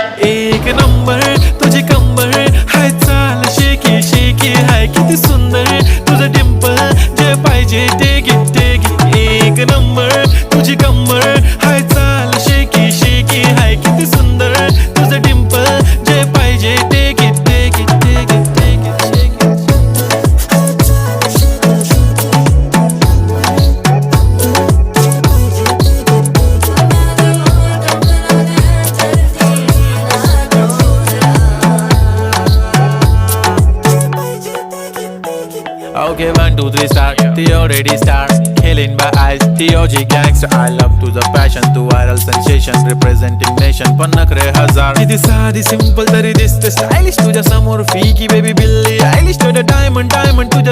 एक नंबर तुझी कंबर हाय, चाल शेकी शेकी हाय, किती सुंदर तुझं डिंपल, जे पाहिजे ते घे ते घे. एक नंबर तुझी कंबर हाय, चाल शेकी शेकी हाय, किती सुंदर तुझं डिंपल, जे पाहिजे ते घे ते घे ते घे ते घे ते घे. Okay, 1, 2, 3 start. The already start. Killing by eyes. The OG gangster. I love to the passion, to viral sensation, representing nation. पन्नकरे हजार. किती साधी simple तरी दिसते stylish तुझ्या समोर. फीकी baby बिल्ली. Stylish to the diamond, diamond तुझ्या